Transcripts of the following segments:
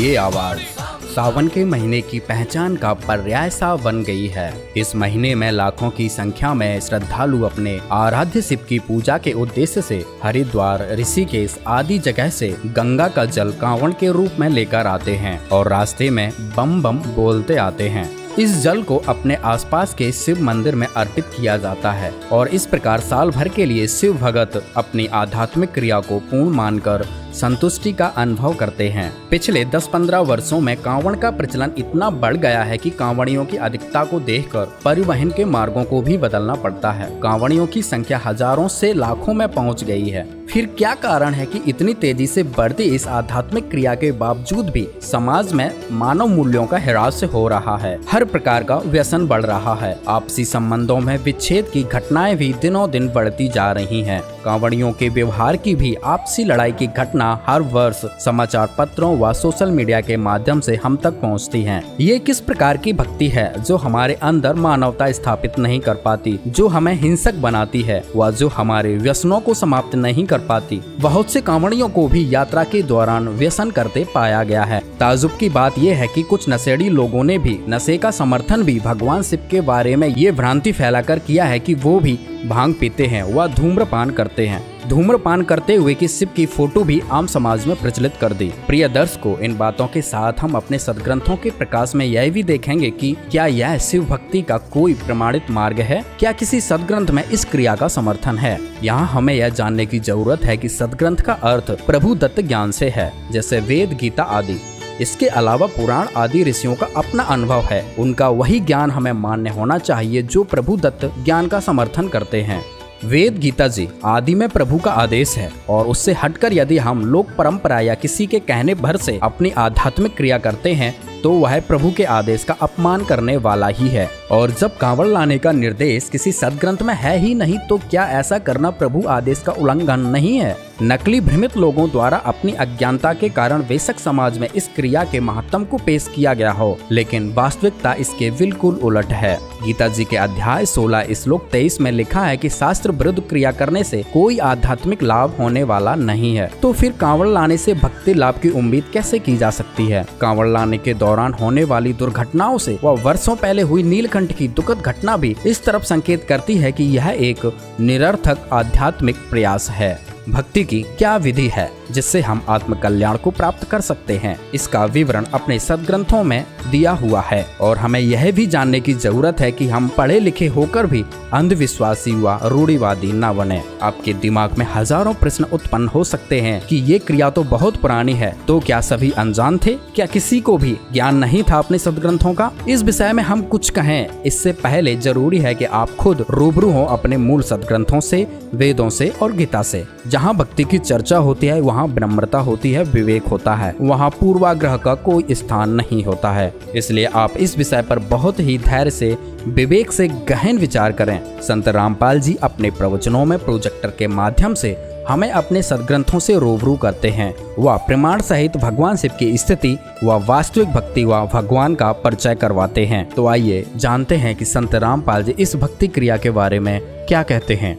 ये आवाज सावन के महीने की पहचान का पर्याय सा बन गई है। इस महीने में लाखों की संख्या में श्रद्धालु अपने आराध्य शिव की पूजा के उद्देश्य से हरिद्वार, ऋषिकेश आदि जगह से गंगा का जल कांवड़ के रूप में लेकर आते हैं और रास्ते में बम बम बोलते आते हैं। इस जल को अपने आसपास के शिव मंदिर में अर्पित किया जाता है और इस प्रकार साल भर के लिए शिव भगत अपनी आध्यात्मिक क्रिया को पूर्ण मानकर संतुष्टि का अनुभव करते हैं। पिछले 10-15 वर्षों में कांवड़ का प्रचलन इतना बढ़ गया है कि कांवड़ियों की अधिकता को देखकर परिवहन के मार्गों को भी बदलना पड़ता है। कांवड़ियों की संख्या हजारों से लाखों में पहुंच गई है। फिर क्या कारण है कि इतनी तेजी से बढ़ती इस आध्यात्मिक क्रिया के बावजूद भी समाज में मानव मूल्यों का ह्रास हो रहा है। हर प्रकार का व्यसन बढ़ रहा है। आपसी संबंधों में विच्छेद की घटनाएं भी दिनों दिन बढ़ती जा रही हैं। कांवड़ियों के व्यवहार की भी आपसी लड़ाई की घटना हर वर्ष समाचार पत्रों व सोशल मीडिया के माध्यम से हम तक पहुंचती हैं। ये किस प्रकार की भक्ति है जो हमारे अंदर मानवता स्थापित नहीं कर पाती, जो हमें हिंसक बनाती है व जो हमारे व्यसनों को समाप्त नहीं कर पाती। बहुत से कांवड़ियों को भी यात्रा के दौरान व्यसन करते पाया गया है। ताजुब की बात यह है कि कुछ नशेड़ी लोगों ने भी नशे का समर्थन भी भगवान शिव के बारे में ये भ्रांति फैलाकर किया है कि वो भी भांग पीते हैं व धूम्रपान करते हैं। धूम्रपान करते हुए की शिव की फोटो भी आम समाज में प्रचलित कर दी। प्रिय दर्शकों, इन बातों के साथ हम अपने सदग्रंथों के प्रकाश में यह भी देखेंगे कि क्या यह शिव भक्ति का कोई प्रमाणित मार्ग है, क्या किसी सदग्रंथ में इस क्रिया का समर्थन है। यहाँ हमें यह जानने की जरूरत है कि सदग्रंथ का अर्थ प्रभु दत्त ज्ञान से है, जैसे वेद, गीता आदि। इसके अलावा पुराण आदि ऋषियों का अपना अनुभव है। उनका वही ज्ञान हमें मान्य होना चाहिए जो प्रभु दत्त ज्ञान का समर्थन करते हैं। वेद, गीता जी आदि में प्रभु का आदेश है और उससे हटकर यदि हम लोक परंपरा या किसी के कहने भर से अपनी आध्यात्मिक क्रिया करते हैं तो वह प्रभु के आदेश का अपमान करने वाला ही है। और जब कांवड़ लाने का निर्देश किसी सदग्रंथ में है ही नहीं तो क्या ऐसा करना प्रभु आदेश का उल्लंघन नहीं है। नकली भ्रमित लोगों द्वारा अपनी अज्ञानता के कारण वैश्विक समाज में इस क्रिया के महत्व को पेश किया गया हो, लेकिन वास्तविकता इसके बिल्कुल उलट है। गीता जी के अध्याय 16 श्लोक 23 में लिखा है कि शास्त्र विरुद्ध क्रिया करने से कोई आध्यात्मिक लाभ होने वाला नहीं है। तो फिर कांवड़ लाने से भक्ति लाभ की उम्मीद कैसे की जा सकती है। कांवड़ लाने के दौरान होने वाली दुर्घटनाओं से व वर्षों पहले हुई नीलकंठ की दुखद घटना भी इस तरफ संकेत करती है कि यह एक निरर्थक आध्यात्मिक प्रयास है। भक्ति की क्या विधि है जिससे हम आत्म कल्याण को प्राप्त कर सकते हैं, इसका विवरण अपने सदग्रंथों में दिया हुआ है। और हमें यह भी जानने की जरूरत है कि हम पढ़े लिखे होकर भी अंधविश्वासी व रूढ़िवादी न बने। आपके दिमाग में हजारों प्रश्न उत्पन्न हो सकते हैं कि ये क्रिया तो बहुत पुरानी है, तो क्या सभी अनजान थे, क्या किसी को भी ज्ञान नहीं था अपने सदग्रंथों का। इस विषय में हम कुछ कहें इससे पहले जरूरी है कि आप खुद रूबरू हो अपने मूल सदग्रंथों से, वेदों से और गीता से। जहाँ भक्ति की चर्चा होती है वहाँ विनम्रता होती है, विवेक होता है, वहाँ पूर्वाग्रह का कोई स्थान नहीं होता है। इसलिए आप इस विषय पर बहुत ही धैर्य से, विवेक से गहन विचार करें। संत रामपाल जी अपने प्रवचनों में प्रोजेक्टर के माध्यम से हमें अपने सदग्रंथों से रूबरू करते हैं व प्रमाण सहित भगवान शिव की स्थिति व वास्तविक भक्ति व भगवान का परिचय करवाते हैं। तो आइए जानते हैं कि संत रामपाल जी इस भक्ति क्रिया के बारे में क्या कहते हैं।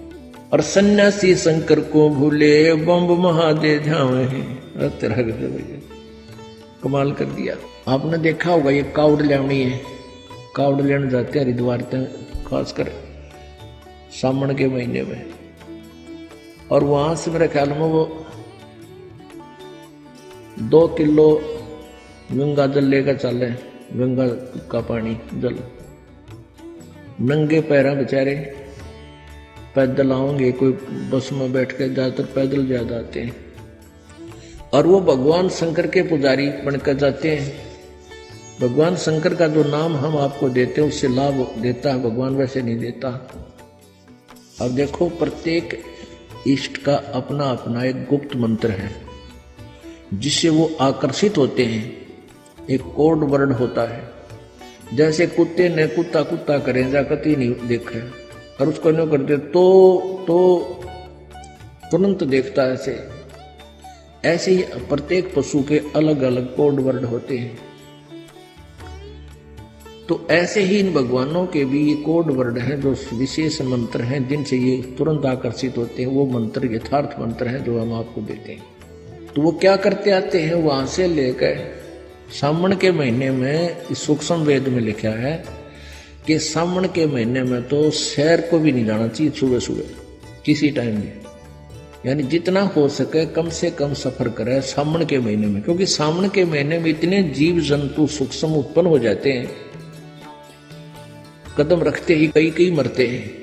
और सन्यासी शंकर को भूले बम्ब महादेव झावे कमाल कर दिया। आपने देखा होगा ये कावड़ लेवनी है, कावड़ लेने जाते हैं हरिद्वार तक, खासकर सावन के महीने में। और वहां से मेरे ख्याल में वो 2 किलो गंगा जल लेकर चले, गंगा का पानी जल। नंगे पैरा बेचारे पैदल आओगे, कोई बस में बैठ के ज्यादातर पैदल ज्यादा आते हैं। और वो भगवान शंकर के पुजारी बनकर जाते हैं। भगवान शंकर का जो नाम हम आपको देते हैं उससे लाभ देता है भगवान, वैसे नहीं देता। अब देखो, प्रत्येक इष्ट का अपना अपना एक गुप्त मंत्र है जिससे वो आकर्षित होते हैं। एक कोड वर्ड होता है, जैसे कुत्ते ने कुत्ता कुत्ता करें जा कति नहीं देखा और उसको नहीं करते तो तुरंत देखता है। ऐसे ही प्रत्येक पशु के अलग अलग कोड वर्ड होते हैं। तो ऐसे ही इन भगवानों के भी ये कोड वर्ड हैं, जो विशेष मंत्र हैं जिनसे ये तुरंत आकर्षित होते हैं। वो मंत्र यथार्थ मंत्र हैं जो हम आपको देते हैं। तो वो क्या करते आते हैं, वहां से लेकर सावन के महीने में इस सूक्ष्म वेद में लिखा है कि सावन के महीने में तो शहर को भी नहीं जाना चाहिए सुबह सुबह किसी टाइम भी, यानी जितना हो सके कम से कम सफर करे सावन के महीने में, क्योंकि सावन के महीने में इतने जीव जंतु सूक्ष्म उत्पन्न हो जाते हैं, कदम रखते ही कई कई मरते हैं।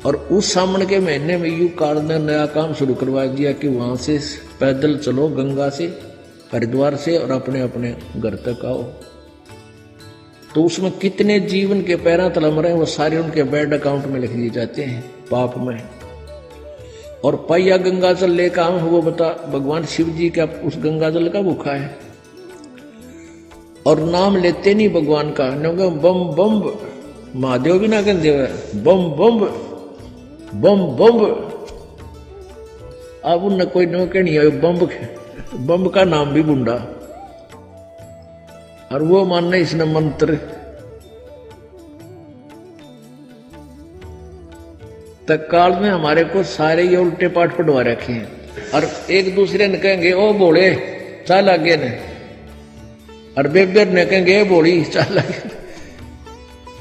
और उस सावन के महीने में यू कार ने नया काम शुरू करवा दिया कि वहां से पैदल चलो गंगा से हरिद्वार से और अपने अपने घर तक आओ। तो उसमें कितने जीवन के पैरा तलम रहे वो सारे उनके बैंक अकाउंट में लिख दिए जाते हैं पाप में। और पाइया गंगा जल लेकर आऊं वो बता भगवान शिव जी का उस गंगा जल का भूखा है और नाम लेते नहीं भगवान का, बम बम महादेव भी ना कहते बम बम बम बम। अब उन कोई नो के नहीं है बम का नाम भी बुंडा और वो मानना इसने मंत्र। तत्काल में हमारे को सारे ये उल्टे पाठ पढ़वा रखे हैं और एक दूसरे ने कहेंगे ओ बोले चल आगे ने, और बेबेर ने कहेंगे बोली चल आगे।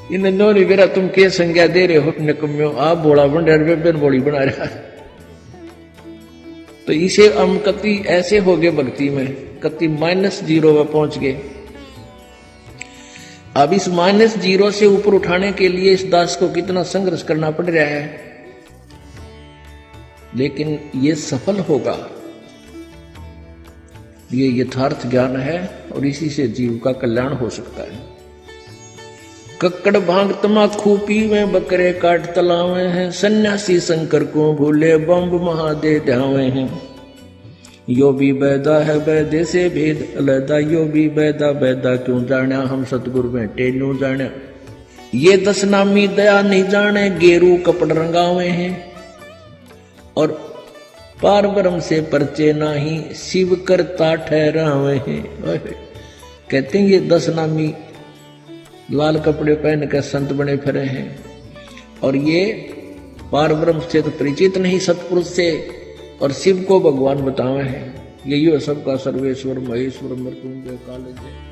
इन नोनी बेरा तुम के संज्ञा दे रहे हो निकम्यो, आप बोला बन रहे बेबेर बोली बना रहा। तो इसे हम कति ऐसे हो गए भक्ति में, कति -0 में पहुंच गए। अब इस -0 से ऊपर उठाने के लिए इस दास को कितना संघर्ष करना पड़ रहा है, लेकिन ये सफल होगा। ये यथार्थ ज्ञान है और इसी से जीव का कल्याण हो सकता है। कक्कड़ भांग तमाकू पीवे बकरे काट तलावे हैं, सन्यासी शंकर को भूले बम्ब महादेव ध्यावे हैं। यो भी बैदा है बैदे से भेद अलैदा, यो भी बैदा बैदा क्यों जाना, हम सतगुरु बैठे न्यू जाना। ये 10 नामी दया नहीं जाने, गेरू कपड़ रंगावे हैं और पार ब्रह्म से परचे नाही, शिव करता ठहरावे हैं। कहते हैं ये 10 नामी लाल कपड़े पहन कर संत बने फिरे हैं और ये पार ब्रह्म से तो परिचित नहीं सतपुरुष से, और शिव को भगवान बतावे हैं। यही है सबका सर्वेश्वर महेश्वर मृत्युंजय काल जय।